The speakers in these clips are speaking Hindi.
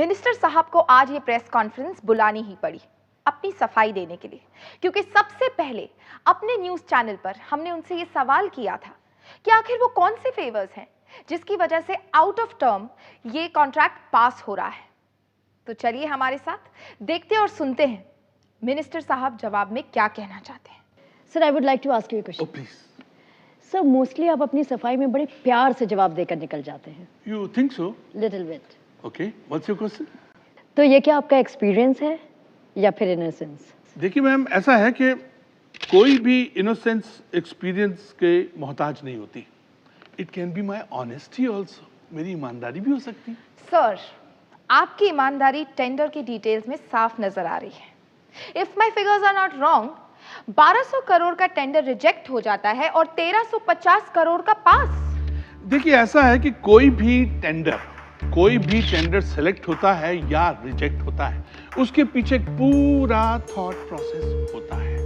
मिनिस्टर साहब को आज ये प्रेस कॉन्फ्रेंस बुलानी ही पड़ी अपनी सफाई देने के लिए, क्योंकि सबसे पहले अपने न्यूज़ चैनल पर हमने उनसे ये सवाल किया था कि आखिर वो कौन से फेवर्स हैं जिसकी वजह से आउट ऑफ टर्म ये कॉन्ट्रैक्ट पास हो रहा है। तो चलिए हमारे साथ देखते और सुनते हैं मिनिस्टर साहब जवाब में क्या कहना चाहते हैं। Sir, I would like to ask you a question. Please. Sir, mostly आप अपनी सफाई में बड़े प्यार से जवाब देकर निकल जाते हैं। You think so? Little bit. Okay, what's your question? तो ये क्या आपका एक्सपीरियंस है या फिर इनोसेंस? देखिए मैम, ऐसा है कि कोई भी इनोसेंस एक्सपीरियंस के मोहताज नहीं होती। It can be my honesty also, मेरी ईमानदारी भी हो सकती। सर, आपकी ईमानदारी टेंडर की डिटेल्स में साफ नजर आ रही है। If my figures are not wrong, 1200 crore का टेंडर रिजेक्ट हो जाता है और 1350 करोड़ का पास। देखिए ऐसा है कि कोई भी टेंडर सेलेक्ट होता है या रिजेक्ट होता है, उसके पीछे एक पूरा थॉट प्रोसेस होता है।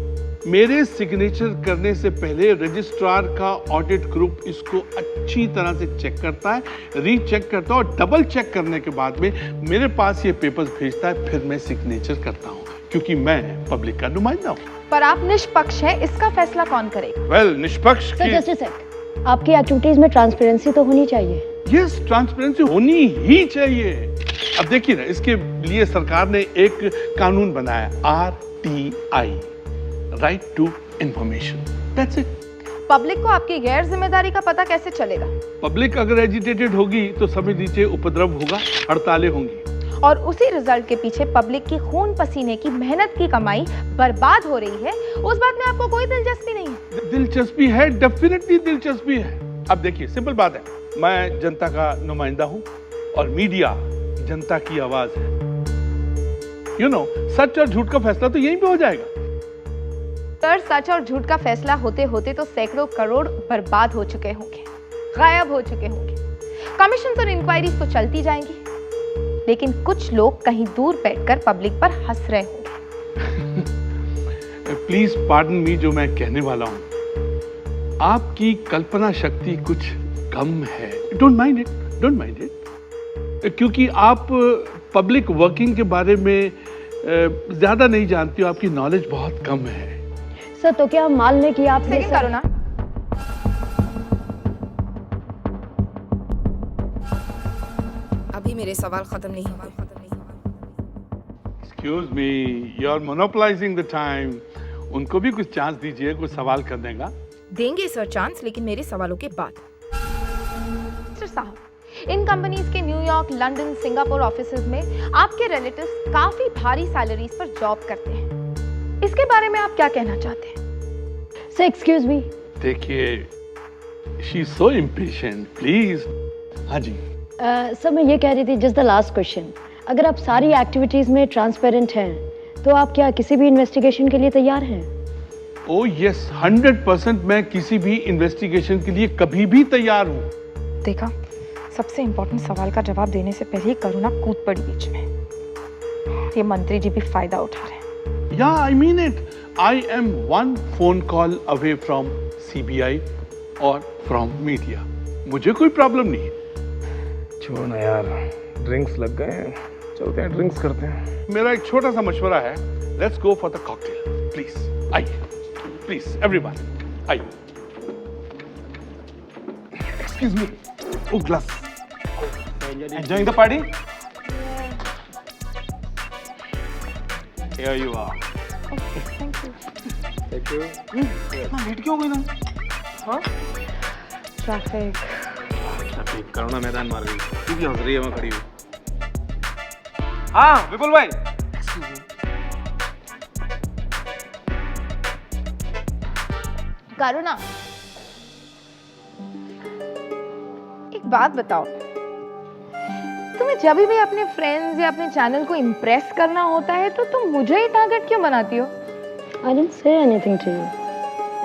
मेरे सिग्नेचर करने से पहले रजिस्ट्रार का ऑडिट ग्रुप इसको अच्छी तरह से चेक करता है, रीचेक करता है और डबल चेक करने के बाद में मेरे पास ये पेपर्स भेजता है, फिर मैं सिग्नेचर करता हूँ, क्योंकि मैं पब्लिक का नुमाइंदा हूँ। पर आप निष्पक्ष हैं, इसका फैसला कौन करेगा? वेल, निष्पक्ष सर, जस्ट अ सेक। आपकी एक्टिविटीज में ट्रांसपेरेंसी तो होनी चाहिए। यस, ट्रांसपेरेंसी होनी ही चाहिए। अब देखिए ना, इसके लिए सरकार ने एक कानून बनाया, RTI, right to information. That's it. Public को आपकी गैर जिम्मेदारी का पता कैसे चलेगा? पब्लिक अगर एजिटेटेड होगी तो समझ लीजिए उपद्रव होगा, हड़तालें होंगी, और उसी रिजल्ट के पीछे पब्लिक की खून पसीने की मेहनत की कमाई बर्बाद हो रही है। उस बात में आपको कोई दिलचस्पी नहीं है? दिलचस्पी है, डेफिनेटली दिलचस्पी है। अब देखिए, सिंपल बात है, मैं जनता का नुमाइंदा हूं और मीडिया जनता की आवाज है। यू नो, सच और झूठ का फैसला तो यहीं पे हो जाएगा। सर, सच और झूठ का फैसला होते होते तो सैकड़ों करोड़ बर्बाद हो चुके होंगे, गायब हो चुके होंगे। कमीशन और इंक्वायरीज तो चलती जाएंगी, लेकिन कुछ लोग कहीं दूर बैठकर पब्लिक पर हंस रहे होंगे। प्लीज पार्डन मी जो मैं कहने वाला हूं। आपकी कल्पना शक्ति कुछ कम है। डोंट माइंड इट, क्योंकि आप पब्लिक वर्किंग के बारे में ज्यादा नहीं जानती हो, आपकी नॉलेज बहुत कम है। सर, तो क्या हम मान लें कि आप सेकंड करो ना। अभी मेरे सवाल खत्म नहीं हुए। Excuse me, you're monopolizing the time. उनको भी कुछ चांस दीजिए, कुछ सवाल करने का। देंगे सर चांस, लेकिन मेरे सवालों के बाद। मिस्टर साहब, इन कंपनीज के न्यूयॉर्क, लंदन, सिंगापुर ऑफिसेज में आपके रिलेटिव्स काफी भारी सैलरीज पर जॉब करते हैं। इसके बारे में आप क्या कहना चाहते हैं? Sir, excuse me. देखिए, she is so impatient, please. हाँ जी। सर, मैं ये कह रही थी, जस्ट द लास्ट क्वेश्चन, अगर आप सारी एक्टिविटीज में ट्रांसपेरेंट हैं तो आप क्या किसी भी इन्वेस्टिगेशन के लिए तैयार हैं? ओह यस, 100% मैं किसी भी इन्वेस्टिगेशन के लिए कभी भी तैयार हूँ। देखा, सबसे इंपॉर्टेंट सवाल का जवाब देने से पहले ही करुणा कूद पड़ी बीच में। ये मंत्री जी भी फायदा उठा रहे हैं। या I mean it, I am one phone call away from CBI और फ्रॉम मीडिया। मुझे कोई प्रॉब्लम नहीं है। छोड़ो ना यार, ड्रिंक्स लग गए हैं, चलते हैं ड्रिंक्स करते हैं। मेरा एक छोटा सा मशवरा है, let's go for the cocktail, please. आइए, प्लीज एवरीवन, आइए। Excuse me, oh glass. Enjoying the party? Here you are. Thank you. इतना लेट क्यों हो गई तुम? हाँ? ट्रैफिक। ट्रैफिक, करुणा मैदान मार गई। तू भी हंस रही है, मैं खड़ी हूँ। हाँ, विपुल भाई। करुणा, एक बात बताओ, तुम्हें जब भी अपने फ्रेंड्स या अपने चैनल को इम्प्रेस करना होता है तो तुम मुझे ही टारगेट क्यों बनाती हो? I didn't say anything to you.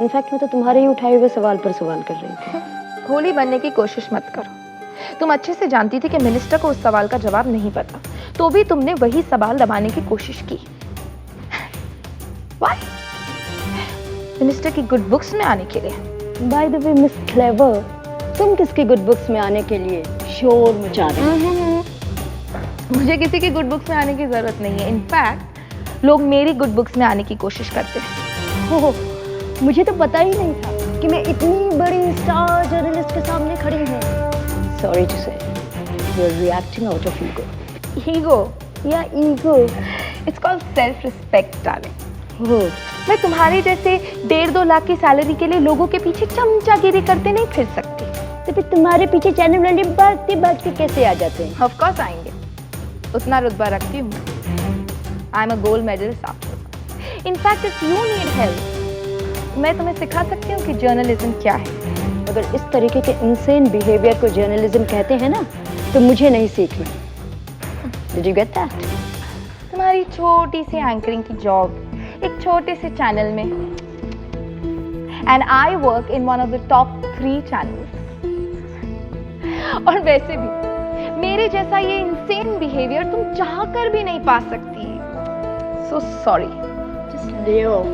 In fact, मैं तो तुम्हारे ही उठाए हुए सवाल पर सवाल कर रही थी। भोली बनने की कोशिश मत करो। तुम अच्छे से जानती थी कि मिनिस्टर को उस सवाल का जवाब नहीं पता, तो भी तुमने वही सवाल दबाने की कोशिश की। Why? मिनिस्टर की गुड बुक्स में आने के लिए। By the way, Miss Clever, तुम किसकी गुड बुक्स में आने के लिए शोर मचा रही हो? मुझे किसी की गुड बुक्स में आने की जरूरत नहीं है। इनफैक्ट लोग मेरी गुड बुक्स में आने की कोशिश करते हैं। ओह, मुझे तो पता ही नहीं था कि मैं इतनी बड़ी स्टार जर्नलिस्ट के सामने खड़ी हूँ। Sorry to say, you are reacting out of ego. Ego? या ego, it's called self respect darling. Oh, मैं तुम्हारे जैसे 1.5-2 लाख की सैलरी के लिए लोगों के पीछे चमचागिरी करते नहीं फिर सकती। तो फिर तुम्हारे पीछे चैनल वाले भागते के कैसे आ जाते हैं? ऑफ कोर्स आएंगे, उतना रुतबा रखती हूँ। I am a gold medalist after. In fact if you need help, मैं तुम्हें सिखा सकती हूँ कि जर्नलिज्म क्या है। अगर इस तरीके के इंसेन बिहेवियर को जर्नलिज्म कहते हैं ना, तो मुझे नहीं सीखना। Did you get that? तुम्हारी छोटी सी एंकरिंग की जॉब एक छोटे से चैनल में, and I work in one of the top 3 channels. और वैसे भी मेरे जैसा ये इंसेन बिहेवियर तुम चाहकर भी नहीं पा सकती। So sorry. Just lay off.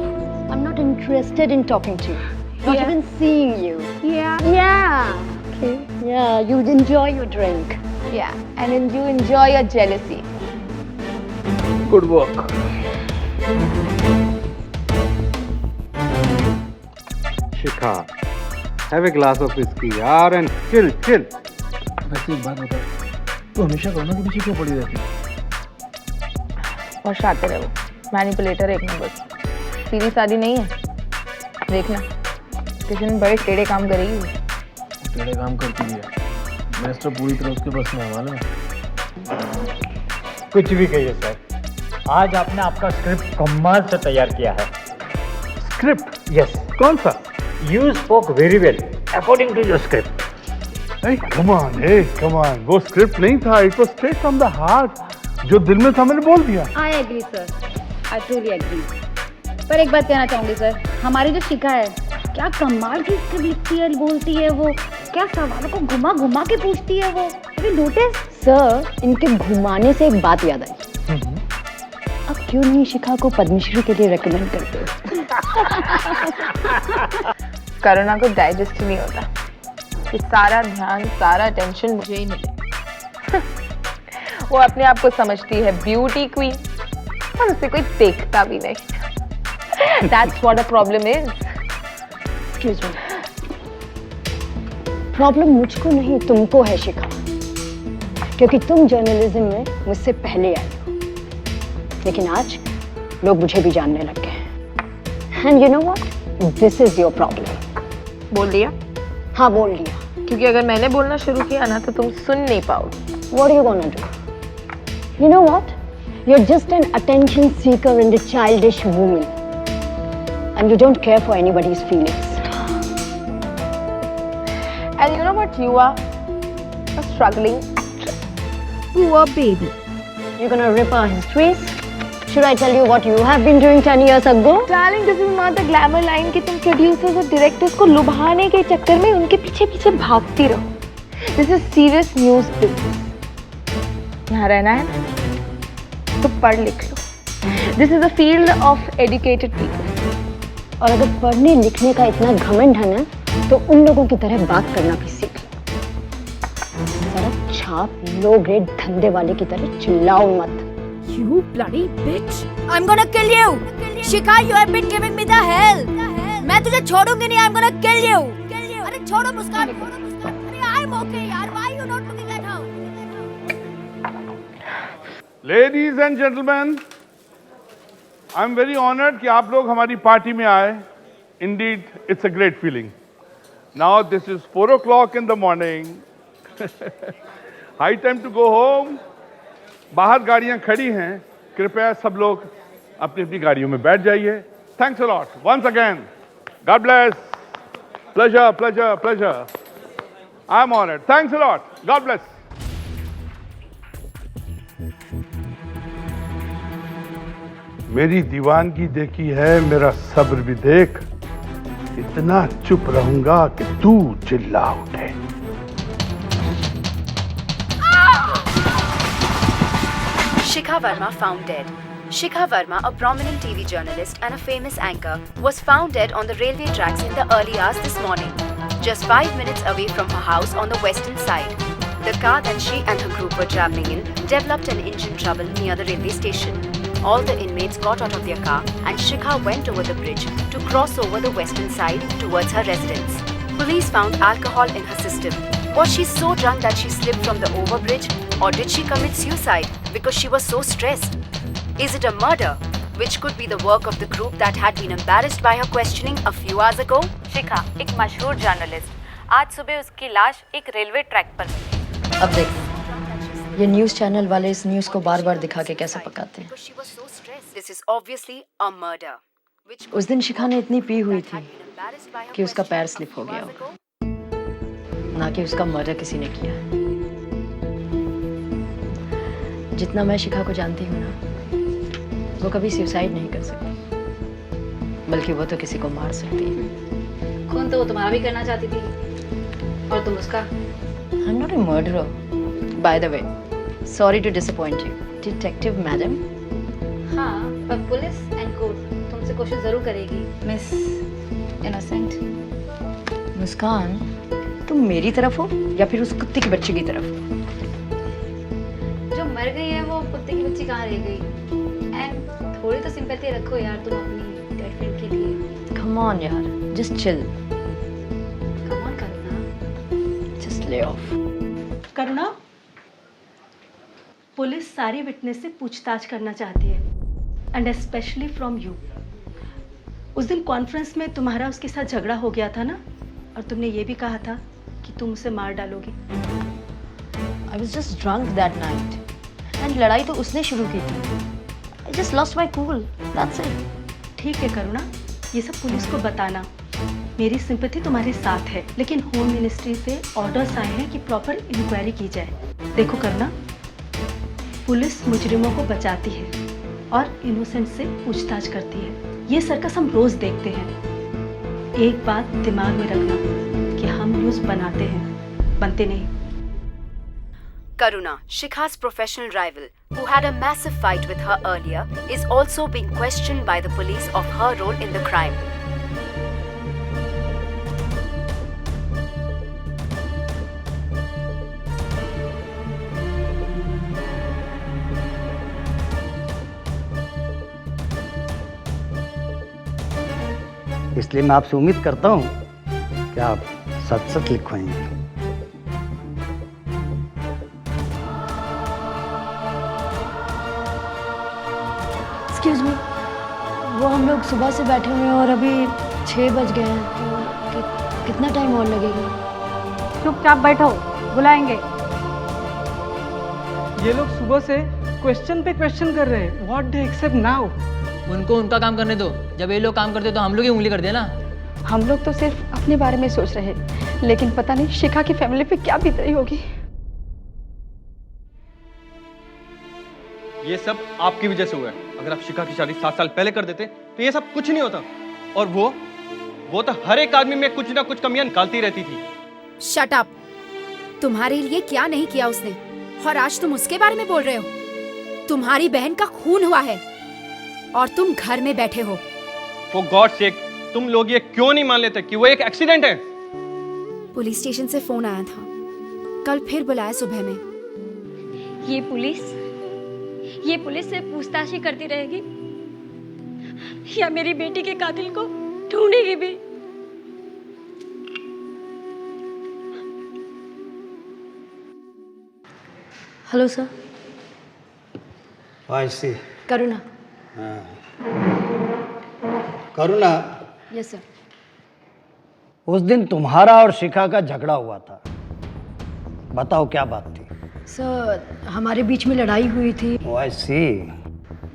I'm not interested in talking to you. Not Yeah. even seeing you. Yeah. Yeah. Okay. Yeah, you enjoy your drink. Yeah. And then you enjoy your jealousy. Good work. Shikha, have a glass of whiskey यार and chill. वैसे एक बात बता, तू हमेशा कौनों के पीछे क्यों पड़ी रहती है? और शातिर है वो, मैनिपुलेटर एक नंबर। सीधी सादी नहीं है, देखना किसी दिन बड़े टेढ़े काम करेगी। वो टेढ़े काम करती भी है। मिनिस्टर पूरी तरह उसके बस में है, मालूम है? कुछ भी कहिए सर, आज आपने आपका स्क्रिप्ट कमाल से तैयार किया है। स्क्रिप्ट? यस, कौन सा? You spoke very well according to your script. Come on, वो स्क्रिप्ट नहीं था, it was straight from the heart. जो दिल में था मैंने बोल दिया। I agree sir, I truly agree. पर एक बात कहना चाहूँगी सर, हमारी जो शिखा है, क्या कमाल की स्क्रिप्ट लिखती है, बोलती है वो, क्या सवालों को घुमा घुमा के पूछती है वो। अभी नोटिस सर, इनके घुमाने से एक बात याद आई। अब क्यों नहीं शिखा को पद्मश्री के लिए रेकमेंड करते हो? करुणा को डाइजेस्ट नहीं होता कि सारा ध्यान, सारा अटेंशन मुझे ही मिले। वो अपने आप को समझती है ब्यूटी क्वीन, और उसे कोई देखता भी नहीं। That's what a problem is. Excuse me. Problem मुझको नहीं, तुमको है शिखा, क्योंकि तुम जर्नलिज्म में मुझसे पहले आई हो। लेकिन आज लोग मुझे भी जानने लग गए हैं। And you know what? This is your problem. बोल दिया? हाँ, बोल लिया। क्योंकि अगर मैंने बोलना शुरू किया ना तो तुम सुन नहीं पाओगे। What are you gonna do? You know what? You're just an attention seeker and a childish woman. And you don't care for anybody's feelings. And you know what you are? A struggling actress. poor baby. You're gonna rip our histories? Should I tell you what you have been doing 10 years ago? Darling, this is not the glamour line कि तुम प्रोड्यूसर्स और डायरेक्टर्स को लुभाने के चक्कर में उनके पीछे पीछे भागती रहो। This is serious news business. यहाँ रहना है ना तो पढ़ लिख लो। This is a field of educated people. और अगर पढ़ने लिखने का इतना घमंड है ना, तो उन लोगों की तरह बात करना भी सीख लो। सड़क छाप लो ग्रेड धंधे वाले की तरह चिल्लाओ मत। You bloody bitch! I'm gonna kill you! Shikha, you have been giving me the hell! मैं तुझे छोड़ूंगी नहीं, I'm gonna kill you! अरे छोड़ो मुस्कान! अरे I'm okay यार, why you not looking at her? Ladies and gentlemen, I'm very honored कि आप लोग हमारी पार्टी में आए. Indeed, it's a great feeling. Now this is 4 o'clock in the morning. High time to go home. बाहर गाड़ियां खड़ी हैं. कृपया सब लोग अपनी अपनी गाड़ियों में बैठ जाइए. Thanks a lot. Once again, God bless. Pleasure, pleasure, pleasure. I'm honored. Thanks a lot. God bless. मेरी दीवानगी देखी है, मेरा सब्र भी देख. इतना चुप रहूंगा कि तू चिल्ला उठे. Shikha Verma found dead. Shikha Verma, a prominent TV journalist and a famous anchor, was found dead on the railway tracks in the early hours this morning, just 5 minutes away from her house on the western side. The car that she and her group were traveling in developed an engine trouble near the railway station. All the inmates got out of their car and Shikha went over the bridge to cross over the western side towards her residence. Police found alcohol in her system. Was she so drunk that she slipped from the overbridge, or did she commit suicide because she was so stressed? Is it a murder, which could be the work of the group that had been embarrassed by her questioning a few hours ago? शिखा एक मशहूर जर्नलिस्ट, आज सुबह उसकी लाश एक रेलवे ट्रैक पर मिली। अब देख, ये न्यूज़ चैनल वाले इस न्यूज़ को बार-बार दिखा के कैसे पकाते हैं। This is obviously a murder. उस दिन शिखा ने इतनी पी हुई थी कि उसका पैर स्लिप हो गया होगा, ना कि उसका मर्डर किसी ने किया। जितना मैं शिखा को जानती हूँ ना, वो कभी सुसाइड नहीं कर सकती, बल्कि वो तो किसी को मार सकती है। खून तो वो तुम्हारा भी करना चाहती थी, और तुम उसका। I'm not a murderer. By the way, sorry to disappoint you, Detective Madam. हाँ, पर पुलिस एंड कोर्ट तुमसे क्वेश्चन जरूर करेगी, मिस इनोसेंट। मुस्कान, तुम मेरी तरफ हो या फिर उस कुत्ते की बच्ची की तरफ हो? जो मर गई है वो कुत्ते की बच्ची कहाँ रह गई? एंड थोड़ी तो सिंपैथी रखो यार तुम अपनी गर्लफ्रेंड के लिए। Come on यार, just chill. Come on Karuna. Just lay off. Karuna, police सारी विटनेस से पूछताछ करना चाहती है, एंड स्पेशली फ्रॉम यू। उस दिन कॉन्फ्रेंस में तुम्हारा उसके साथ झगड़ा हो गया था ना, और तुमने ये भी कहा था कि तुम उसे मार डालोगी। I was just drunk that night. And लड़ाई तो उसने शुरू की थी. I just lost my cool. That's it. ठीक है करुणा, ये सब पुलिस को बताना। मेरी सिंपैथी तुम्हारे साथ है, लेकिन होम मिनिस्ट्री से ऑर्डर्स आए हैं कि प्रॉपर इंक्वायरी की जाए। देखो करुणा, पुलिस मुजरिमों को बचाती है और इनोसेंट से पूछताछ करती है। ये सर्कस हम रोज देखते हैं। एक बात दिमाग में रखना कि हम न्यूज़ बनाते हैं, बनते नहीं। Karuna, Shikha's professional rival, who had a massive fight with her earlier, is also being questioned by the police of her role in the crime. इसलिए मैं आपसे उम्मीद करता हूँ कि आप सच सच लिखवाएंगे। Excuse me, वो हम लोग सुबह से बैठे हुए हैं और अभी 6 बज गए हैं, तो कितना टाइम और लगेगा? चुपचाप बैठो, बुलाएंगे। ये लोग सुबह से क्वेश्चन पे क्वेश्चन कर रहे हैं। What they accept now? उनको उनका काम करने दो। जब ये लोग काम करते तो हम लोग ही उंगली कर देना। हम लोग तो सिर्फ अपने बारे में सोच रहे, लेकिन पता नहीं शिखा की फैमिली पे क्या बीत रही होगी। ये सब आपकी वजह से हुआ है। अगर आप शिखा की शादी 7 साल पहले कर देते तो ये सब कुछ नहीं होता। और वो तो हर एक आदमी में कुछ ना कुछ कमियां निकालती रहती थी। Shut up. तुम्हारे लिए क्या नहीं किया उसने, और आज तुम उसके बारे में बोल रहे हो? तुम्हारी बहन का खून हुआ है और तुम घर में बैठे हो। For God's sake, तुम लोग ये क्यों नहीं मान लेते कि वो एक एक्सीडेंट है? पुलिस स्टेशन से फोन आया था, कल फिर बुलाया सुबह में। ये पुलिस से पूछताछ ही करती रहेगी या मेरी बेटी के कातिल को ढूंढेगी भी? Hello sir. वाइसी करुणा। Karuna, yes sir. उस दिन तुम्हारा और शिखा का झगड़ा हुआ था, बताओ क्या बात थी? सर, हमारे बीच में लड़ाई हुई थी। आई सी।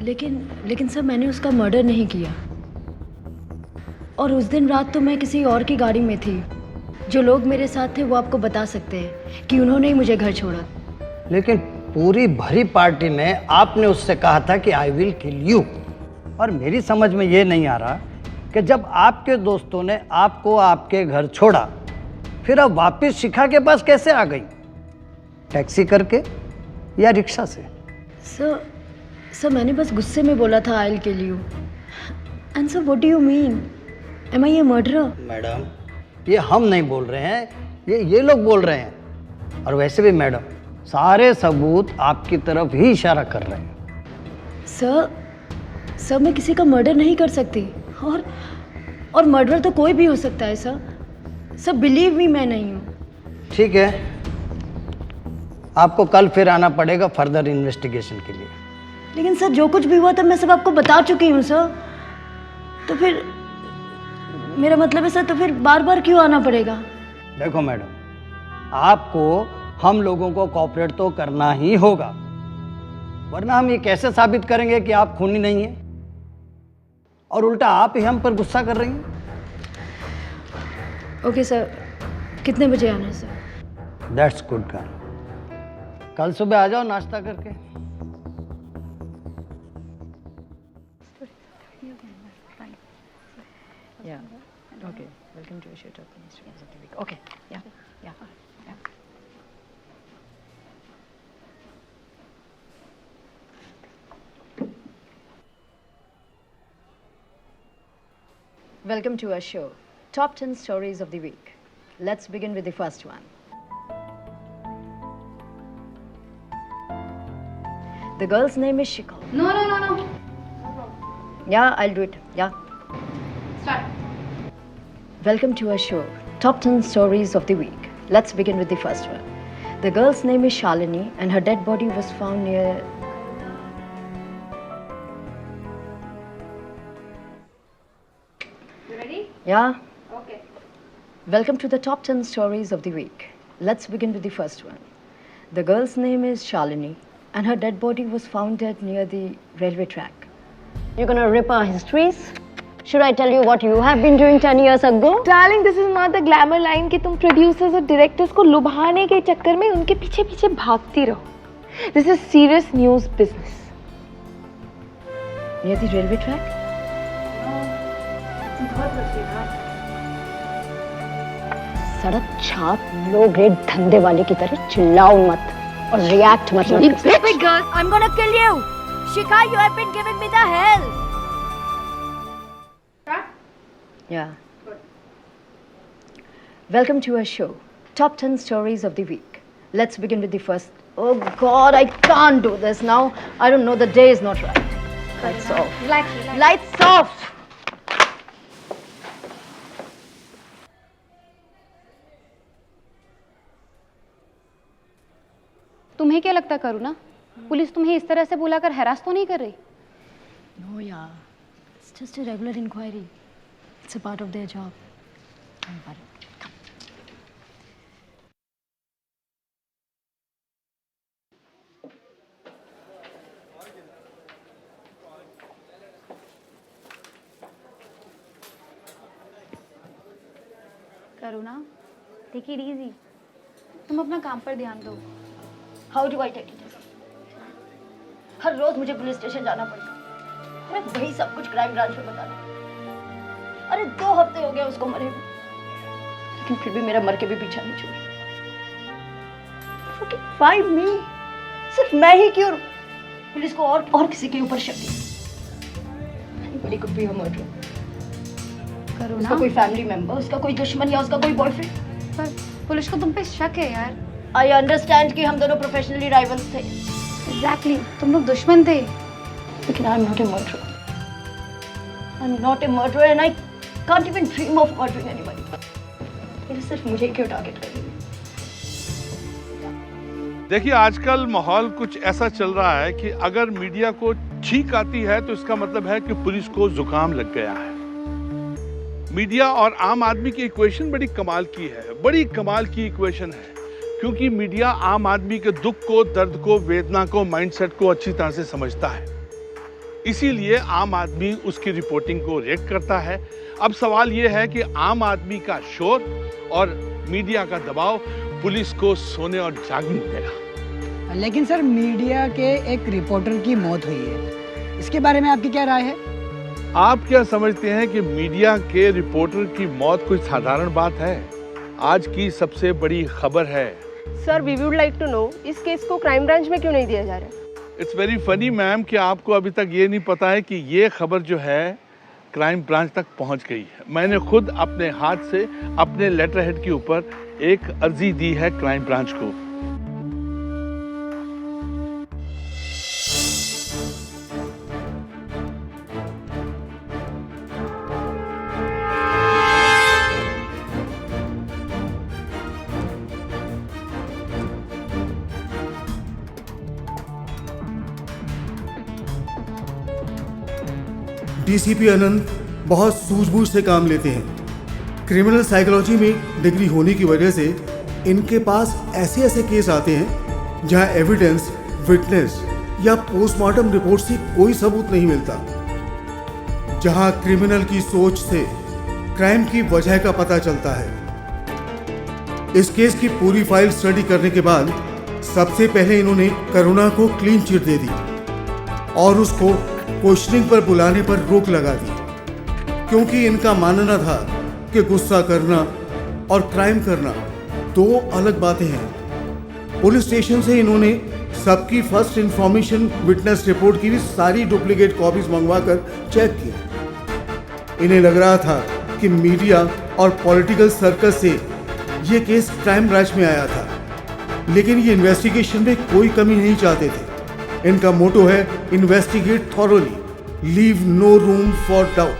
लेकिन सर, मैंने उसका मर्डर नहीं किया, और उस दिन रात तो मैं किसी और की गाड़ी में थी। जो लोग मेरे साथ थे वो आपको बता सकते हैं कि उन्होंने ही मुझे घर छोड़ा। लेकिन पूरी भरी पार्टी में आपने उससे कहा था कि आई विल किल यू, और मेरी समझ में ये नहीं आ रहा कि जब आपके दोस्तों ने आपको आपके घर छोड़ा, फिर अब वापस शिखा के पास कैसे आ गई? टैक्सी करके या रिक्शा से? सर, मैंने बस गुस्से में बोला था I will kill you. And sir, what do you mean? Am I a murderer? Madam, ये हम नहीं बोल रहे हैं, ये लोग बोल रहे हैं। और वैसे भी मैडम, सारे सबूत आपकी तरफ ही इशारा कर रहे हैं। सर मैं किसी का मर्डर नहीं कर सकती, और मर्डर तो कोई भी हो सकता है सर बिलीव मी, मैं नहीं हूँ। ठीक है, आपको कल फिर आना पड़ेगा फर्दर इन्वेस्टिगेशन के लिए। लेकिन सर जो कुछ भी हुआ था मैं सब आपको बता चुकी हूँ सर, तो फिर मेरा मतलब है सर, तो फिर बार बार क्यों आना पड़ेगा? देखो मैडम, आपको हम लोगों को कोऑपरेट तो करना ही होगा, वरना हम ये कैसे साबित करेंगे कि आप खूनी नहीं हैं, और उल्टा आप ही हम पर गुस्सा कर रही हैं। ओके सर, कितने बजे आना है सर? दैट्स गुड गर्ल, कल सुबह आ जाओ नाश्ता करके। Okay, welcome to a show top Instagrams of the week. Okay, yeah. Welcome to our show, Top 10 Stories of the Week. Let's begin with the first one. The girl's name is Shikha. No. Yeah, I'll do it. Yeah. Start. Welcome to our show, Top 10 Stories of the Week. Let's begin with the first one. The girl's name is Shalini and her dead body was found near... You ready? Yeah. Okay. Welcome to the Top 10 Stories of the Week. Let's begin with the first one. The girl's name is Shalini and her dead body was found dead near the railway track. You're gonna rip our histories? Should I tell you what you have been doing 10 years ago? Darling, this is not the glamour line कि तुम producers और directors को लुभाने के चक्कर में उनके पीछे पीछे भागती रहो. This is serious news business. Near the railway track? सड़क छाप लो ग्रेड धंधे वाले की तरह चिल्लाओ मत और रिएक्ट मत करो. Stupid girl, I'm gonna kill you. Shikha, you have been giving me the hell. Yeah. Welcome to our show, Top 10 Stories of the Week. Let's begin with the first. Oh God, I can't do this now. I don't know, the day is not right. Lights off. Lights off. तुम्हें क्या लगता करुणा, पुलिस तुम्हें इस तरह से बुलाकर हैरास तो नहीं कर रही? No, yeah. It's just a regular inquiry. It's a part of their job. Don't worry. Come. Karuna, take it easy. तुम अपना काम पर ध्यान दो. How do I take it? हर रोज मुझे पुलिस स्टेशन जाना पड़ता. मैं वही सब कुछ क्राइम ब्रांच में बताना. अरे 2 हफ्ते हो गए उसको मरे हुए, लेकिन फिर भी मेरा मर के भी पीछा नहीं छोड़ा. Find me. सिर्फ मैं ही क्यों? पुलिस को और किसी के ऊपर शक नहीं. Anybody could be a murderer. करुणा, उसका कोई फैमिली मेंबर, उसका कोई दुश्मन या उसका कोई बॉयफ्रेंड. पर पुलिस को तुम पे शक है यार. I understand कि हम दोनों प्रोफेशनली राइवल्स थे. Exactly, तुम लोग दुश्मन थे. लेकिन I'm not a murderer. I'm not a murderer and I can't even dream of murdering anybody. ये सिर्फ मुझे क्यों टारगेट कर रही है? देखिए, आजकल माहौल कुछ ऐसा चल रहा है कि अगर मीडिया को छींक आती है तो इसका मतलब है कि पुलिस को जुकाम लग गया है. मीडिया और आम आदमी की इक्वेशन बड़ी कमाल की है, बड़ी कमाल की इक्वेशन है, क्योंकि मीडिया आम आदमी के दुख को, दर्द को, वेदना को, माइंडसेट को अच्छी तरह से समझता है. इसीलिए आम आदमी उसकी रिपोर्टिंग को रिएक्ट करता है. अब सवाल यह है कि आम आदमी का शोर और मीडिया का दबाव पुलिस को सोने और जागने देगा. लेकिन सर, मीडिया के एक रिपोर्टर की मौत हुई है, इसके बारे में आपकी क्या राय है? आप क्या समझते हैं कि मीडिया के रिपोर्टर की मौत कोई साधारण बात है? आज की सबसे बड़ी खबर है. Sir, we would like to know, इस केस को क्राइम ब्रांच में क्यों नहीं दिया जा रहा है? इट्स वेरी फनी मैम कि आपको अभी तक ये नहीं पता है कि ये खबर जो है क्राइम ब्रांच तक पहुंच गई है. मैंने खुद अपने हाथ से अपने लेटर हेड के ऊपर एक अर्जी दी है क्राइम ब्रांच को डीसीपी आनंद बहुत सूझबूझ से काम लेते हैं। क्रिमिनल साइकोलॉजी में डिग्री होने की वजह से इनके पास ऐसे ऐसे केस आते हैं जहां एविडेंस, विटनेस या पोस्टमार्टम रिपोर्ट से कोई सबूत नहीं मिलता, जहां क्रिमिनल की सोच से क्राइम की वजह का पता चलता है। इस केस की पूरी फाइल स्टडी करने के बाद सबसे पहले इन्होंने करुणा को क्लीन चिट दे दी और उसको क्वेश्चनिंग पर बुलाने पर रोक लगा दी, क्योंकि इनका मानना था कि गुस्सा करना और क्राइम करना दो अलग बातें हैं। पुलिस स्टेशन से इन्होंने सबकी फर्स्ट इंफॉर्मेशन विटनेस रिपोर्ट की भी सारी डुप्लीकेट कॉपीज मंगवाकर चेक की। इन्हें लग रहा था कि मीडिया और पॉलिटिकल सर्कल से ये केस क्राइम ब्रांच में आया था, लेकिन ये इन्वेस्टिगेशन में कोई कमी नहीं चाहते थे। इनका मोटो है investigate thoroughly, leave no room for doubt.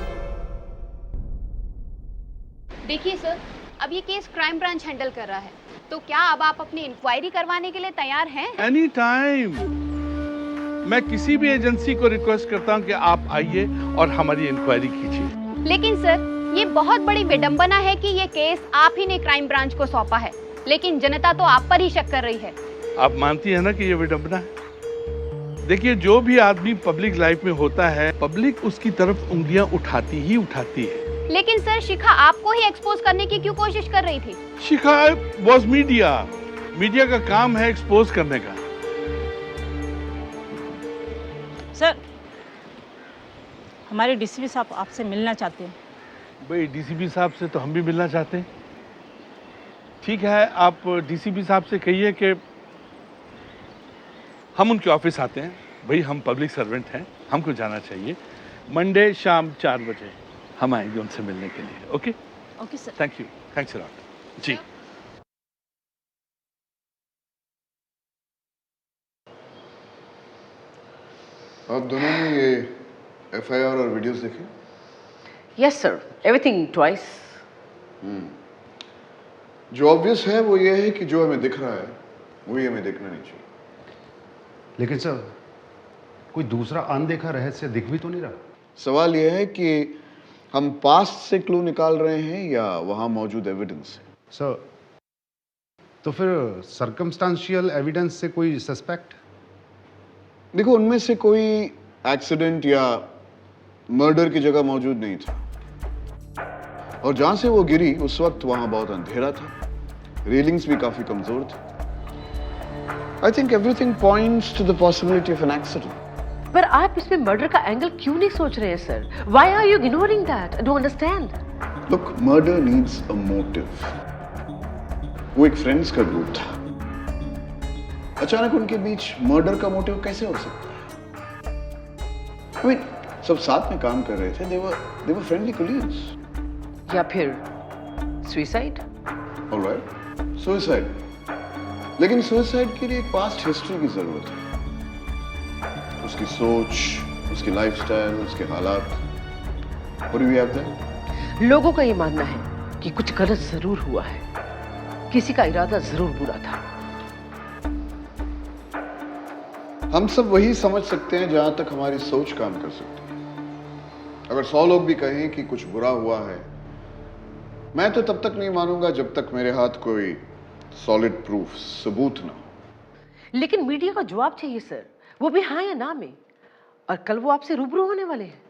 देखिए सर, अब ये केस क्राइम ब्रांच हैंडल कर रहा है, तो क्या अब आप अपनी इंक्वायरी करवाने के लिए तैयार हैं? Any time. मैं किसी भी एजेंसी को रिक्वेस्ट करता हूं कि आप आइए और हमारी इंक्वायरी कीजिए। लेकिन सर, ये बहुत बड़ी विडंबना है कि ये केस आप ही ने क्राइम ब्रांच को सौंपा है, लेकिन जनता तो आप पर ही शक कर रही है। आप मानती है ना कि ये विडंबना है? देखिए, जो भी आदमी पब्लिक लाइफ में होता है, पब्लिक उसकी तरफ उंगलियां उठाती ही उठाती है। लेकिन सर, शिखा आपको ही एक्सपोज करने की क्यों कोशिश कर रही थी? शिखा वाज मीडिया। मीडिया का काम है एक्सपोज करने का। सर, हमारे डीसीपी साहब आपसे मिलना चाहते हैं। भाई, डीसीपी साहब से तो हम भी मिलना चाहते हैं। ठीक है, आप डीसीपी साहब से कहिए कि हम उनके ऑफिस आते हैं। भाई, हम पब्लिक सर्वेंट हैं, हमको जाना चाहिए। मंडे शाम 4 बजे हम आएंगे उनसे मिलने के लिए। Okay okay sir. Thank you. Thanks a lot. जी। आप दोनों ने ये एफआईआर और वीडियोस देखे? Yes sir, everything twice. जो ऑब्वियस है वो ये है कि जो हमें दिख रहा है वही हमें देखना नहीं चाहिए। लेकिन सर, कोई दूसरा अनदेखा रहस्य दिख भी तो नहीं रहा। सवाल यह है कि हम पास्ट से क्लू निकाल रहे हैं या वहां मौजूद एविडेंस से। सर, तो फिर सर्कमस्टांशियल एविडेंस से कोई सस्पेक्ट? देखो, उनमें से कोई एक्सीडेंट या मर्डर की जगह मौजूद नहीं था, और जहां से वो गिरी उस वक्त वहां बहुत अंधेरा था, रेलिंग्स भी काफी कमजोर थे। I think everything points to the possibility of an accident. पर आप इसमें मर्डर का एंगल क्यों नहीं सोच रहे हैं sir? Why are you ignoring that? I don't understand. Look, murder needs a motive. वो एक फ्रेंड्स का ग्रुप था, अचानक उनके बीच मर्डर का मोटिव कैसे हो सकता है? I mean, सब साथ में काम कर रहे थे, they were friendly colleagues। या फिर सुसाइड? Alright, suicide. लेकिन सुसाइड के लिए एक पास्ट हिस्ट्री की जरूरत है, उसकी सोच, उसकी लाइफस्टाइल, उसके हालात। What do we have there? लोगों का ये मानना है कि कुछ गलत जरूर हुआ है, किसी का इरादा जरूर बुरा था। हम सब वही समझ सकते हैं जहां तक हमारी सोच काम कर सकती है। अगर 100 लोग भी कहें कि कुछ बुरा हुआ है, मैं तो तब तक नहीं मानूंगा जब तक मेरे हाथ कोई सॉलिड प्रूफ, सबूत ना हो। लेकिन मीडिया का जवाब चाहिए सर, वो भी हाँ या ना में, और कल वो आपसे रूबरू होने वाले हैं।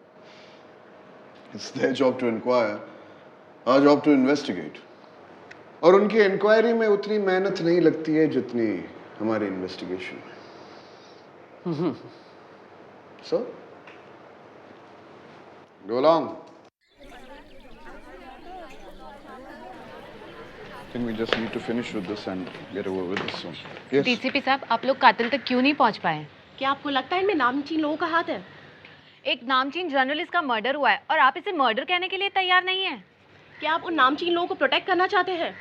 It's their job to inquire, our job to investigate। और उनकी इंक्वायरी में उतनी मेहनत नहीं लगती है जितनी हमारी इन्वेस्टिगेशन में। So, go along। I think we just need to finish with this and get over with this soon। Yes। DCP साहब, आप लोग कातिल तक क्यों नहीं पहुंच पाए? क्या आपको लगता है इनमें नामचीन लोगों का हाथ है? एक नामचीन जर्नलिस्ट का मर्डर हुआ है और आप इसे मर्डर कहने के लिए तैयार नहीं है। क्या आप उन नामचीन लोगों को प्रोटेक्ट करना चाहते हैं?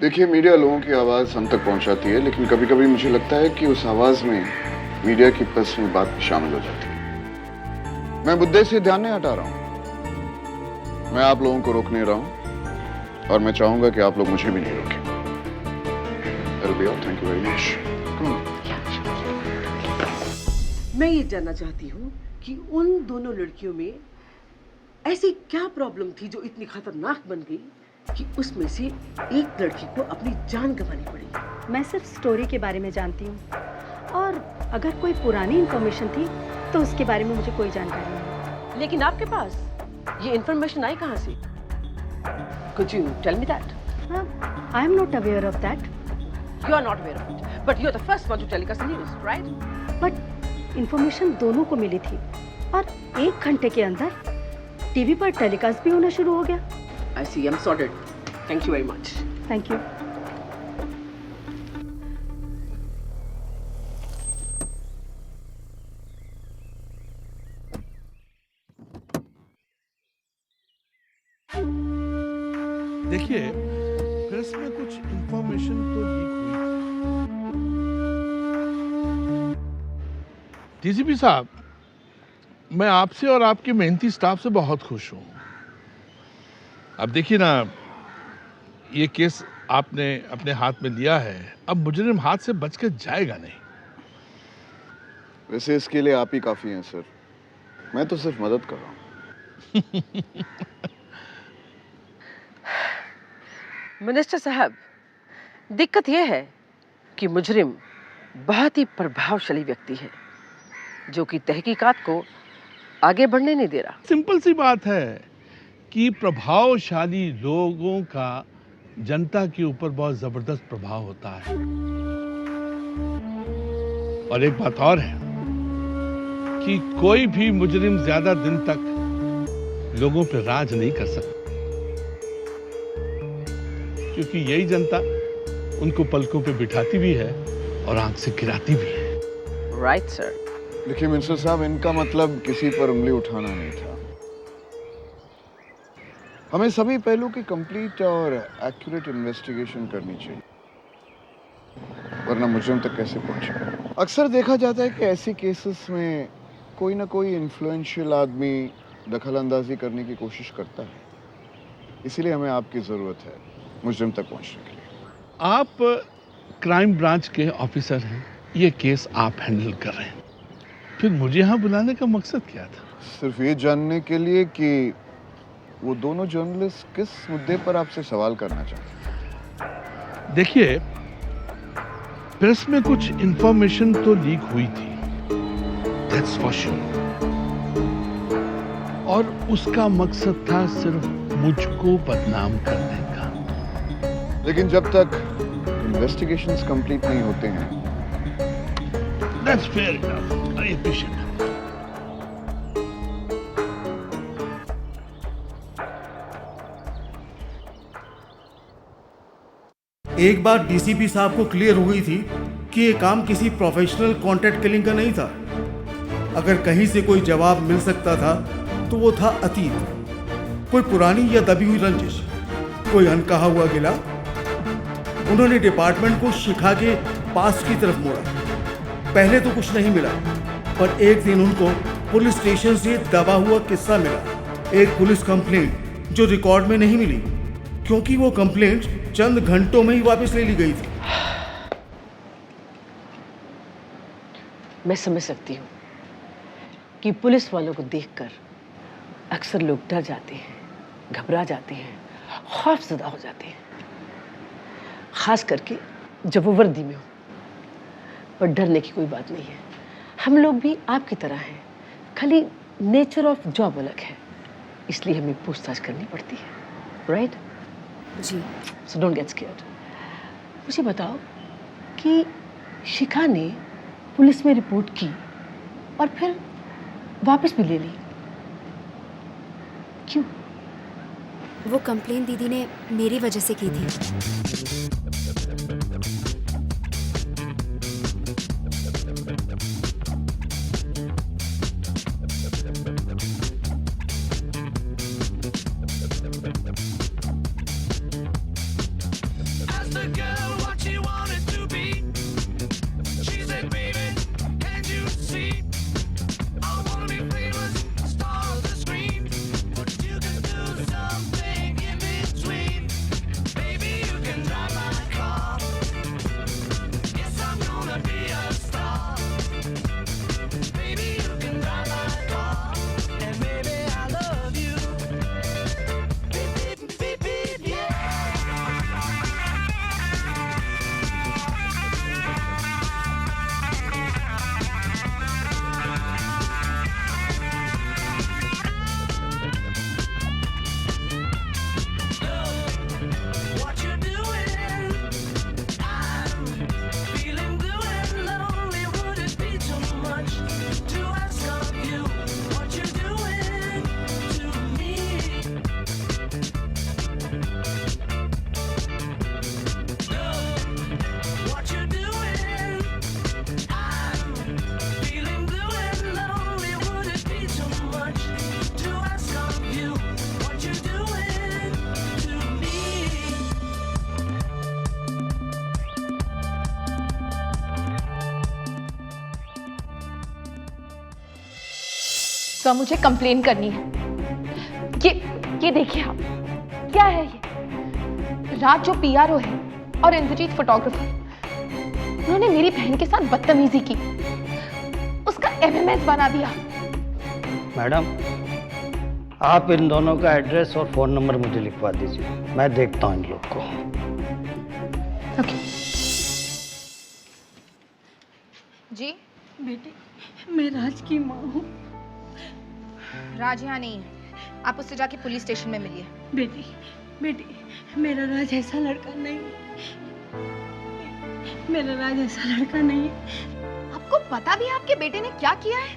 देखिए, मीडिया लोगों की आवाज़ हम तक पहुंचाती है, लेकिन कभी कभी मुझे लगता है कि उस आवाज़ में मीडिया की पर्सनल बात भी शामिल हो जाती है। मैं मुद्दे से ध्यान नहीं हटा रहा हूं, मैं आप लोगों को रोक नहीं रहा हूं, और मैं चाहूंगा कि आप लोग मुझे भी नहीं रोकें। Thank you very much. मैं ये जानना चाहती हूँ कि उन दोनों लड़कियों में ऐसी क्या प्रॉब्लम थी जो इतनी खतरनाक बन गई कि उसमें से एक लड़की को अपनी जान गंवानी पड़ी। मैं सिर्फ स्टोरी के बारे में जानती हूँ और अगर कोई पुरानी इंफॉर्मेशन थी तो उसके बारे में मुझे कोई जानकारी नहीं। लेकिन आपके पास ये इंफॉर्मेशन आई कहाँ से? Could you tell me that? I am not aware of that. You are not aware of it, but you are the first one to tell us the news, right? But information दोनों को मिली थी और 1 घंटे के अंदर टीवी पर टेलीकास्ट भी होना शुरू हो गया। I see. I'm sorted. Thank you very much. Thank you. देखिए, प्रेस में कुछ इंफॉर्मेशन तो लीक हुई थी। डीजीपी साहब, मैं आपसे और आपके मेहनती स्टाफ से बहुत खुश हूं। अब देखिए ना, ये केस आपने अपने हाथ में लिया है, अब मुजरिम हाथ से बच के जाएगा नहीं। वैसे इसके लिए आप ही काफी हैं सर, मैं तो सिर्फ मदद कर रहा हूं। मिनिस्टर साहब, दिक्कत यह है कि मुजरिम बहुत ही प्रभावशाली व्यक्ति है जो कि तहकीकात को आगे बढ़ने नहीं दे रहा। सिंपल सी बात है कि प्रभावशाली लोगों का जनता के ऊपर बहुत जबरदस्त प्रभाव होता है। और एक बात और है कि कोई भी मुजरिम ज्यादा दिन तक लोगों पर राज नहीं कर सकता, क्योंकि यही जनता उनको पलकों पे बिठाती भी है और आंख से गिराती भी है। Right sir. देखिए मिनिस्टर साहब, इनका मतलब किसी पर उंगली उठाना नहीं था। हमें सभी पहलू की कंप्लीट और एक्यूरेट इन्वेस्टिगेशन करनी चाहिए, वरना मुजरिम तक कैसे पहुंचे। अक्सर देखा जाता है कि ऐसे केसेस में कोई ना कोई इन्फ्लुएंशियल आदमी दखल अंदाजी करने की कोशिश करता है, इसीलिए हमें आपकी जरूरत है मुजरिम तक पहुंचने के लिए। आप क्राइम ब्रांच के ऑफिसर हैं, ये केस आप हैंडल कर रहे हैं, फिर मुझे यहाँ बुलाने का मकसद क्या था? सिर्फ ये जानने के लिए कि वो दोनों जर्नलिस्ट किस मुद्दे पर आपसे सवाल करना चाहते हैं। देखिए, प्रेस में कुछ इंफॉर्मेशन तो लीक हुई थी, दैट्स फॉर श्योर, और उसका मकसद था सिर्फ मुझको बदनाम करने का। लेकिन जब तक इन्वेस्टिगेशंस कंप्लीट नहीं होते हैं, that's fair enough, I appreciate it. एक बार डीसीपी साहब को क्लियर हो गई थी कि ये काम किसी प्रोफेशनल कॉन्ट्रैक्ट किलिंग का नहीं था। अगर कहीं से कोई जवाब मिल सकता था तो वो था अतीत, कोई पुरानी या दबी हुई रंजिश, कोई अनकहा हुआ गिला। उन्होंने डिपार्टमेंट को शिखा के पास्ट की तरफ मोड़ा। पहले तो कुछ नहीं मिला, पर एक दिन उनको पुलिस स्टेशन से दबा हुआ किस्सा मिला, एक पुलिस कंप्लेंट जो रिकॉर्ड में नहीं मिली, क्योंकि वो कंप्लेंट चंद घंटों में ही वापस ले ली गई थी। मैं समझ सकती हूँ कि पुलिस वालों को देखकर अक्सर लोग डर जाते हैं, घबरा जाते हैं, खौफजदा हो जाते हैं, खास करके जब वो वर्दी में हो। पर डरने की कोई बात नहीं है, हम लोग भी आपकी तरह हैं, खाली नेचर ऑफ जॉब अलग है, इसलिए हमें पूछताछ करनी पड़ती है, राइट? जी। So don't get scared. मुझे बताओ कि शिखा ने पुलिस में रिपोर्ट की और फिर वापस भी ले ली, क्यों? वो कंप्लेन दीदी ने मेरी वजह से की थी। Baby, you can drive my car. Sir मुझे कंप्लेन करनी है। ये देखिए आप, क्या है ये? राज जो पीआरओ है और इंद्रजीत फोटोग्राफर, उन्होंने मेरी बहन के साथ बदतमीजी की, उसका एमएमएस बना दिया। मैडम, आप इन दोनों का एड्रेस और फोन नंबर मुझे लिखवा दीजिए, मैं देखता हूँ इन लोग को। ओके। जी बेटी, मैं राज की माँ हूँ। राज यहाँ नहीं है, आप उससे जाके पुलिस स्टेशन में मिलिए। बेटी, मेरा राज ऐसा लड़का नहीं है। मेरा राज ऐसा लड़का नहीं है। आपको पता भी है आपके बेटे ने क्या किया है?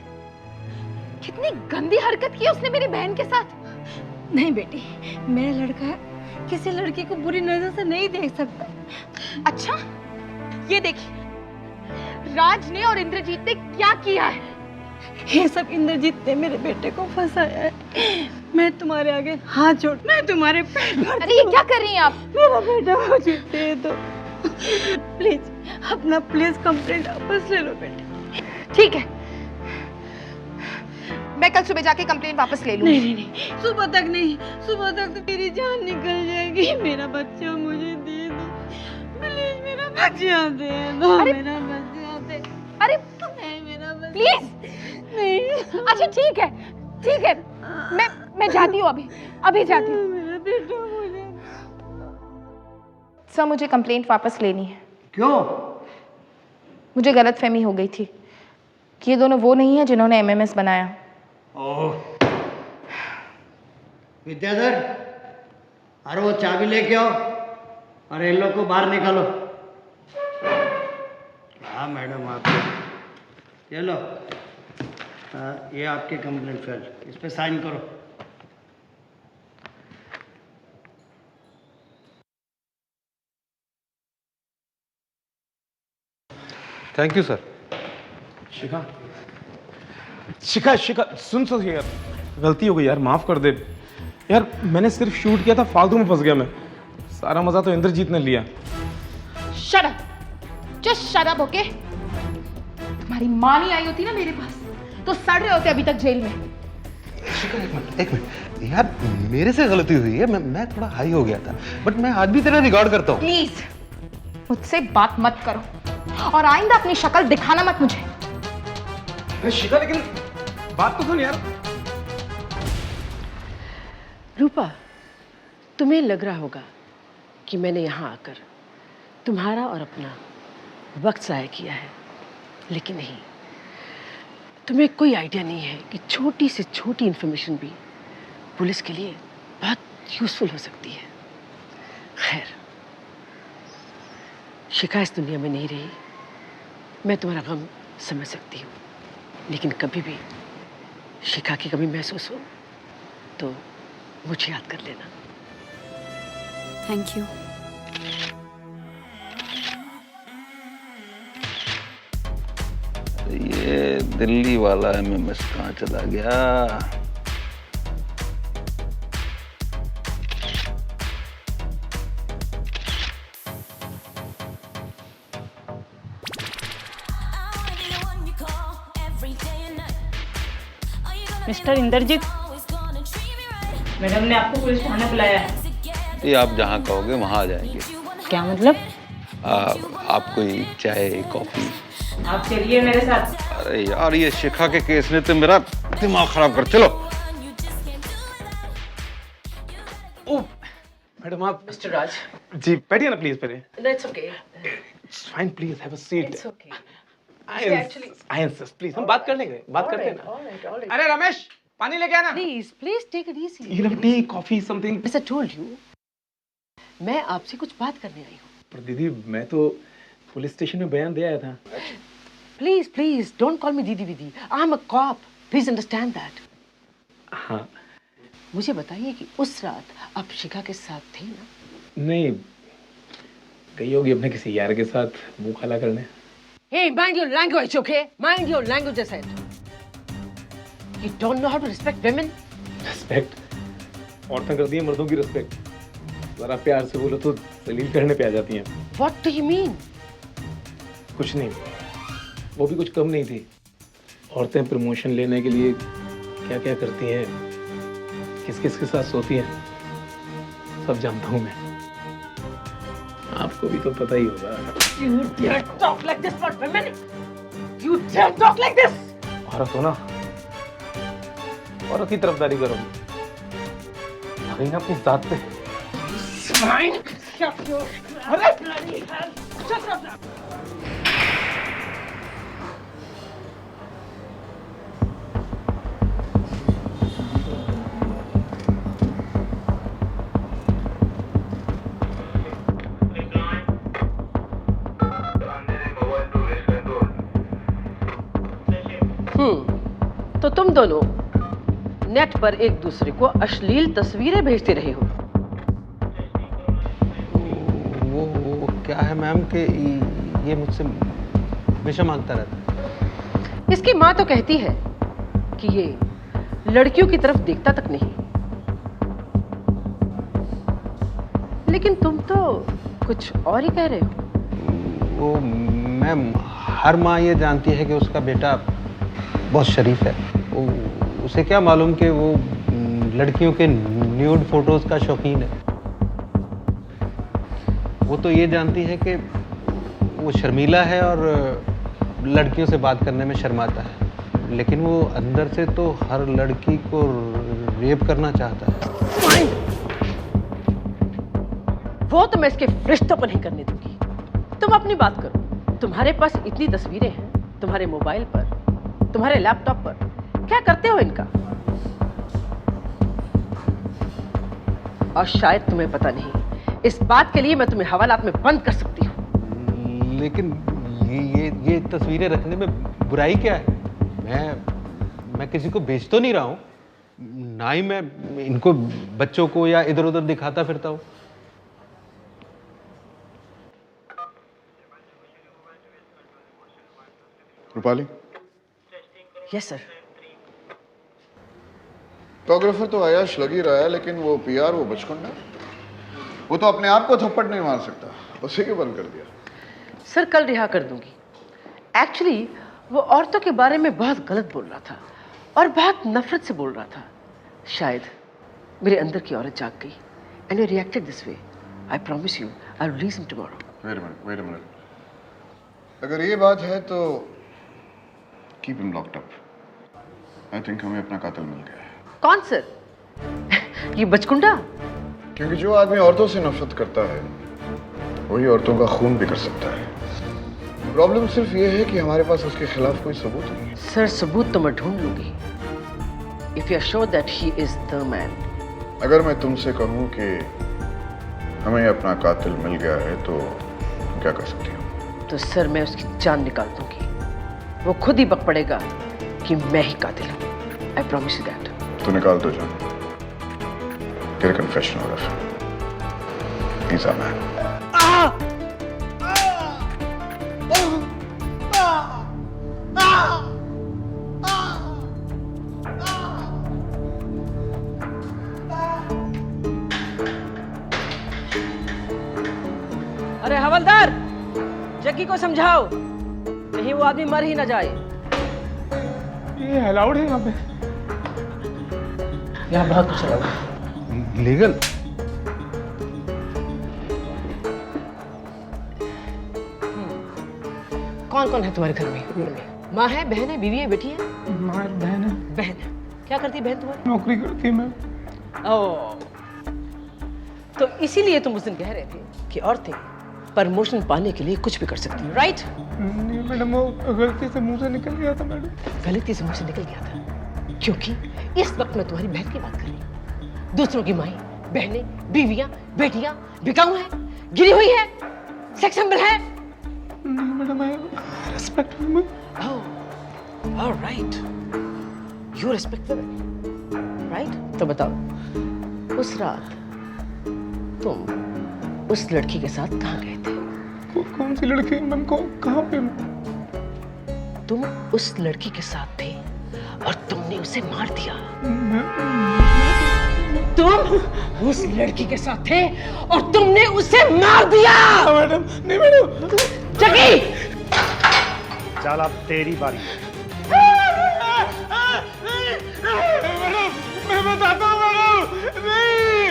कितनी गंदी हरकत की है उसने मेरी बहन के साथ। नहीं बेटी, मेरा लड़का किसी लड़की को बुरी नजर से नहीं देख सकता। अच्छा, ये देखिए राज ने और इंद्रजीत ने क्या किया है। ये सब इंद्रजीत ने मेरे बेटे को फंसाया है। मैं तुम्हारे आगे हाथ जोड़, मैं तुम्हारे पैर पर। अरे ये क्या कर रही हैं आप? मेरा बेटा मुझे दे दो प्लीज, अपना प्लीज कंप्लेंट वापस ले लो बेटे। ठीक है, मैं कल सुबह जाके कंप्लेंट वापस ले लूंगी। नहीं, सुबह तक नहीं, सुबह तक तो मेरी जान निकल जाएगी। मेरा बच्चा मुझे दे दो प्लीज, मेरा बच्चा दे दो। मेरा बच्चा दे। अरे मेरा बच्चा प्लीज। नहीं। अच्छा ठीक है, मैं जाती हूँ, अभी जाती हूँ। मेरा बेटा मुझे। सर मुझे कंप्लेंट वापस लेनी है। क्यों? मुझे गलतफहमी हो गई थी कि ये दोनों वो नहीं है जिन्होंने एमएमएस बनाया। ओह, विद्याधर, अरे वो चाबी लेके आओ और इन लोग को बाहर निकालो। हाँ मैडम, आप ये लो, ये आपकी कंप्लेंट फाइल, इस पे साइन करो। Thank you sir. शिखा, सुन यार, गलती हो गई यार, माफ कर दे यार। मैंने सिर्फ शूट किया था, फालतू में फंस गया मैं। सारा मजा तो इंद्रजीत ने लिया। Shut up, just shut up, okay? तुम्हारी माँ नहीं आई होती ना मेरे पास तो सड़ रहे होते अभी तक जेल में। एक मिनट यार, मेरे से गलती हुई है, मैं थोड़ा हाई हो गया था, बट मैं आज भी तेरा रिकॉर्ड करता हूँ। प्लीज मुझसे बात मत करो और आइंदा अपनी शक्ल दिखाना मत मुझे। शिखा, लेकिन बात तो सुन यार। रूपा, तुम्हें लग रहा होगा कि मैंने यहाँ आकर तुम्हारा और अपना वक्त ज़ाया किया है, लेकिन नहीं। तुम्हें कोई आइडिया नहीं है कि छोटी से छोटी इन्फॉर्मेशन भी पुलिस के लिए बहुत यूजफुल हो सकती है। खैर, शिखा इस दुनिया में नहीं रही, मैं तुम्हारा गम समझ सकती हूँ, लेकिन कभी भी शिखा की कमी महसूस हो तो मुझे याद कर लेना। Thank you. ये दिल्ली वाला एमएमएस कहाँ चला गया? मिस्टर इंद्रजीत, मैडम ने आपको पुलिस थाने बुलाया है। ये आप जहाँ कहोगे वहाँ आ जाएंगे। क्या मतलब? आप कोई चाय कॉफी? आप चलिए मेरे साथ। अरे यार, ये शिखा के केस ने तो मेरा दिमाग खराब कर। चलो। ओ मैडम, आप। मिस्टर राज। जी बैठिए ना प्लीज पहले। That's okay. It's fine, please have a seat. It's okay. Ions please, हम बात कर लेंगे, बात करते हैं ना। अरे रमेश, पानी लेके आना। Please take it easy. You know, tea, coffee, something. As I told you, मैं आपसे कुछ बात करने आई हूँ। पर दीदी, मैं तो पुलिस स्टेशन में बयान दे आया था। Please, don't call me दीदी दीदी. I'm a cop. Please understand that. हाँ। मुझे बताइए कि उस रात आप शिखा के साथ थे ना? नहीं, गई होगी अपने किसी यार के साथ मुंह खाला करने। Hey, mind your language, okay? Mind your language, I said. You don't know how to respect women? Respect? औरतें करती हैं मर्दों की respect। जरा प्यार से बोलो तो जलील करने पे आ जाती हैं। What do you mean? कुछ नहीं, वो भी कुछ कम नहीं थी। औरतें प्रमोशन लेने के लिए क्या क्या करती हैं, किस किस के साथ सोती हैं, सब जानता हूँ मैं। आपको भी तो पता ही होगा। You dare talk like this for women? You dare talk like this? औरत हो ना, औरत की तरफदारी करो, अभी ना अपनी जात पे। Swine! Shut your bloody hell! Shut up! तो तुम दोनों नेट पर एक दूसरे को अश्लील तस्वीरें भेजते रहे हो। वो क्या है मैम कि ये मुझसे हमेशा मांगता रहता है। इसकी माँ तो कहती है कि ये लड़कियों की तरफ देखता तक नहीं, लेकिन तुम तो कुछ और ही कह रहे हो। वो मैम, हर माँ ये जानती है कि उसका बेटा बहुत शरीफ है। उसे क्या मालूम कि वो लड़कियों के न्यूड फोटोज का शौकीन है। वो तो ये जानती है कि वो शर्मीला है और लड़कियों से बात करने में शर्माता है, लेकिन वो अंदर से तो हर लड़की को रेप करना चाहता है। वो तो मैं इसके रिश्तों पर नहीं करने दूंगी। तुम अपनी बात करो। तुम्हारे पास इतनी तस्वीरें हैं, तुम्हारे मोबाइल पर, तुम्हारे लैपटॉप पर, क्या करते हो इनका? और शायद तुम्हें पता नहीं, इस बात के लिए मैं तुम्हें हवालात में बंद कर सकती हूँ। लेकिन ये तस्वीरें रखने में बुराई क्या है? मैं किसी को बेच तो नहीं रहा हूँ, ना ही मैं इनको बच्चों को या इधर उधर दिखाता फिरता हूँ। रूपाली? Yes sir. फोटोग्राफर तो आयाश लग ही रहा है, लेकिन वो पीआर, वो बचकुंडा, वो तो अपने आप को थप्पड़ नहीं मार सकता, उसे क्यों बंद कर दिया? सर कल रिहा कर दूंगी। एक्चुअली वो औरतों के बारे में बहुत गलत बोल रहा था और बहुत नफरत से बोल रहा था। शायद मेरे अंदर की औरत जाग गई and I reacted this way. I promise you I will release him tomorrow. Wait a minute. अगर ये बात है तो keep him locked up. I think हमें अपना कातिल मिल गया है। कौन सर? ये बचकुंडा? क्योंकि जो आदमी औरतों से नफरत करता है वही औरतों का खून भी कर सकता है। प्रॉब्लम सिर्फ ये है कि हमारे पास उसके खिलाफ कोई सबूत नहीं है। सर सबूत तो मैं ढूंढ लूंगी। If you are sure that he is the man. अगर मैं तुमसे कहूं कि हमें अपना कातिल मिल गया है तो क्या कर सकती हो? तो सर मैं उसकी जान निकाल दूंगी। वो खुद ही बक पड़ेगा कि मैं ही कातिल हूं। आई प्रॉमिस यू दैट। तो निकाल दो जान। तेरे कन्फेशन हो रहा है। He's a man. अरे हवलदार, जग्गी को समझाओ कहीं वो आदमी मर ही ना जाए। ये अलाउड है यहाँ पे? यहाँ बहुत कुछ अलाउड है। लीगल? कौन कौन है तुम्हारे घर में? माँ है, बहन है, बीवी है, बेटी है? माँ बहन है। बहन है। क्या करती है बहन तुम्हारी? नौकरी करती है मैं। ओह, तो इसीलिए तुम उस दिन कह रहे थे कि औरतें प्रमोशन पाने के लिए कुछ भी कर सकती हैं, राइट? नहीं मैडम, वो गलती से मुंह से निकल गया था मैडम। गलती से मुंह से निकल गया था क्योंकि इस वक्त मैं तुम्हारी बहन की बात कर रही हूँ। दूसरों की माएं, बहनें, बीवियां, बेटियां बिकाऊ है, गिरी हुई है, सेक्स सिंबल है। नहीं madam, I respect him. Oh, alright, you respect him, right? तो बताओ, उस रात तुम उस लड़की के साथ कहाँ गए थे? कौन सी लड़की मैम? कहाँ पे? तुम उस लड़की के साथ थे और तुमने उसे मार दिया। तुम उस लड़की के साथ थे और तुमने उसे मार दिया। मैडम, नहीं मैडम। जगी, चल अब तेरी बारी। मैं बताता हूँ मैडम। नहीं।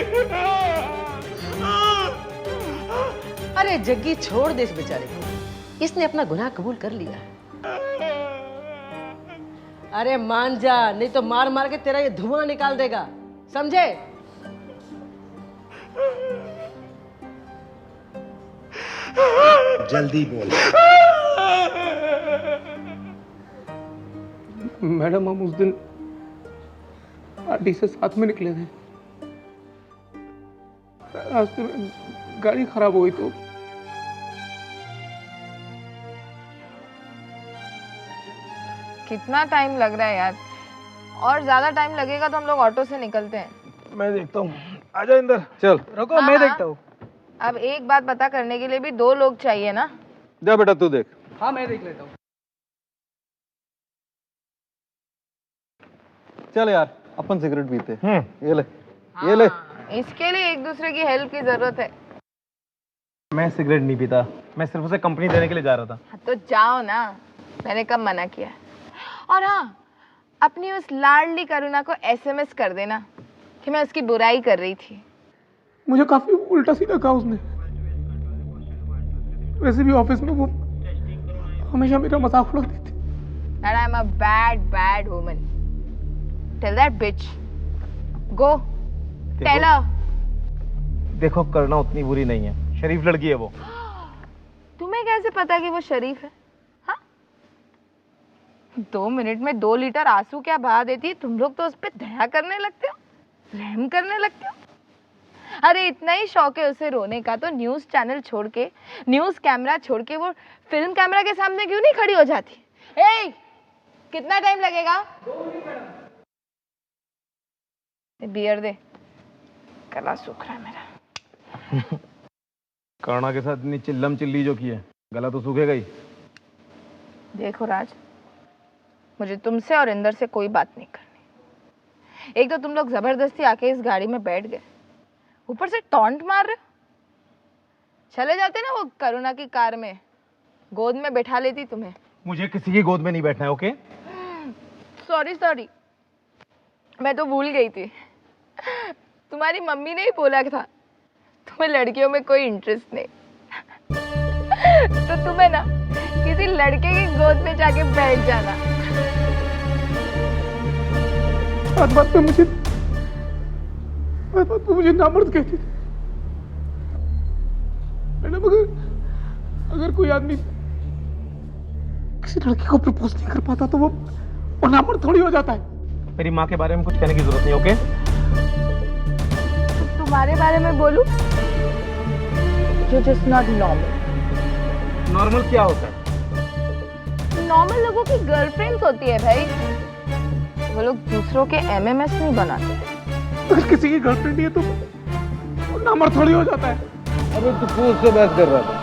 अरे जग्गी छोड़ दे इस बेचारे को, इसने अपना गुनाह कबूल कर लिया। अरे मान जा, नहीं तो मार मार के तेरा ये धुआं निकाल देगा, समझे? जल्दी बोल। मैडम हम उस दिन पार्टी से साथ में निकले थे, रास्ते में गाड़ी खराब हो गई तो कितना टाइम लग रहा है यार, और ज्यादा टाइम लगेगा तो हम लोग ऑटो से निकलते हैं। मैं देखता हूँ। आजा इंदर, चल। रुको मैं देखता हूँ। अब एक बात पता करने के लिए भी 2 लोग चाहिए ना। जा बेटा तू देख। हाँ मैं देख लेता हूँ। चल यार अपन सिगरेट पीते। ये ले, ये ले। इसके लिए एक दूसरे की हेल्प की जरूरत है। मैं सिगरेट नहीं पीता, मैं सिर्फ उसे कंपनी देने के लिए जा रहा था। तो जाओ ना, मैंने कब मना किया। और हाँ, अपनी उस लाडली करुणा को SMS कर देना कि मैं उसकी बुराई कर रही थी। मुझे काफी उल्टा सीधा कहा उसने। वैसे भी ऑफिस में वो हमेशा मेरा मजाक उड़ाती थी। And I'm a bad woman. Tell that bitch. Go. Tell her. देखो करना उतनी बुरी नहीं है, शरीफ लड़की है वो। तुम्हें कैसे पता कि वो शरीफ है? हाँ? 2 मिनट में 2 लीटर आंसू क्या बहा देती है, तुम लोग तो उस पर दया करने लगते हो, रहम करने लगते हो। अरे इतना ही शौक है उसे रोने का तो न्यूज़ चैनल छोड़ के, न्यूज़ कैमरा छोड़ के वो फिल्म कैमरा के सामने क्यों नहीं खड़ी हो जाती? ए, कितना टाइम लगेगा? 2 मिनट। बियर दे, गला सूख रहा है मेरा। करुणा के साथ इतनी चिल्लम चिल्ली जो की है, गला तो सूखेगा ही। देखो राज, मुझे तुमसे और इंदर से कोई बात नहीं करनी। एक तो तुम लोग जबरदस्ती आके इस गाड़ी में बैठ गए, ऊपर से टॉन्ट मार रहे हो। चले जाते ना वो करुणा की कार में, गोद में बैठा लेती तुम्हें। मुझे किसी की गोद में नहीं बैठना है, ओके? सॉरी, मैं तो भूल गई थी। तुम्हारी मम्मी ने ही बोला था तुम्हें लड़कियों में कोई इंटरेस्ट नहीं। तो तुम्हें ना किसी लड़के की गोद में जाके बैठ जाना। बात पे मुझे नामर्द कहती थी। मैडम अगर कोई आदमी किसी लड़की को प्रपोज नहीं कर पाता तो वो नामर्द थोड़ी हो जाता है। मेरी माँ के बारे में कुछ कहने की जरूरत नहीं, ओके? तुम्हारे बारे में बोलूं? You're just not normal. Normal क्या होता है? नॉर्मल लोगों की गर्लफ्रेंड्स होती है भाई, वो लोग दूसरों के MMS नहीं बनाते। अगर किसी की गर्लफ्रेंड है तो वो नामर्द थोड़ी हो जाता है। अबे तू क्यों उससे बात कर रहा था?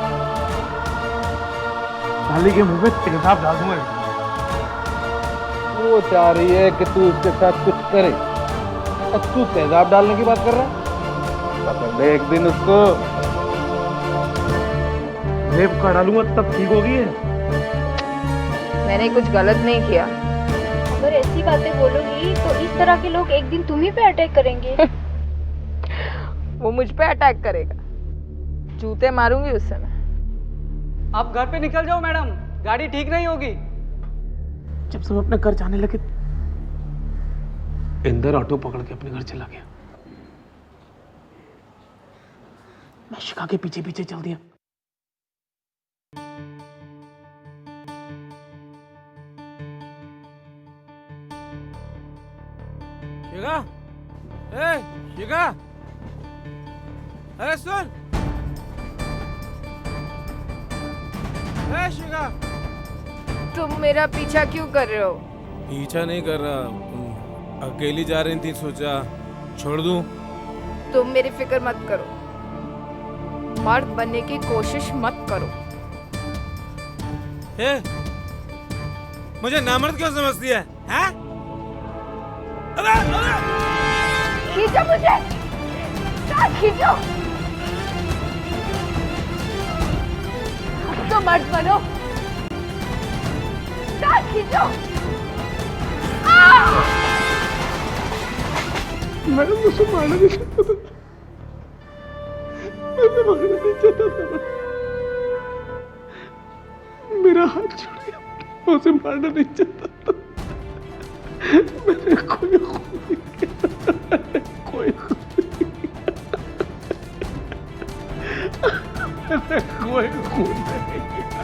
डाली के मुंह में तेजाब डाल दूंगा। वो चाह रही है कि तू उसके साथ कुछ करे और तू तेजाब डालने की बात कर रहा है। पकड़ ले एक दिन उसको, रेप का डालूंगा तब ठीक होगी। मैंने कुछ गलत नहीं किया। अगर ऐसी बातें बोलोगी तो इस तरह के लोग एक दिन तुम्ही पे अटैक करेंगे। वो मुझ पे अटैक करेगा, जूते मारूंगी उस समय। आप घर पे निकल जाओ मैडम, गाड़ी ठीक नहीं होगी। जब सब अपने घर जाने लगे, इंदर ऑटो पकड़ के अपने घर चला गया। मैं शिखा के पीछे पीछे चल दिया। शिखा, ए शिखा, अरे सुन, ए शिखा। तुम मेरा पीछा क्यों कर रहे हो? पीछा नहीं कर रहा, तुम अकेली जा रही थी, सोचा छोड़ दूं। तुम मेरी फिक्र मत करो, मर्द बनने की कोशिश मत करो। ए, मुझे नामर्द क्यों समझती है? हैं? अरे अरे! खींचो मुझे, खींचो। तो मर्द बनो, खींचो। मैंने उसे मारना नहीं चाहता था, मैंने मारना नहीं चाहता था, मेरा हाथ छूट गया, मैं उसे मारना नहीं चाहता था, मैंने कोई खून नहीं किया, कोई खून नहीं किया, मैंने कोई खून नहीं किया।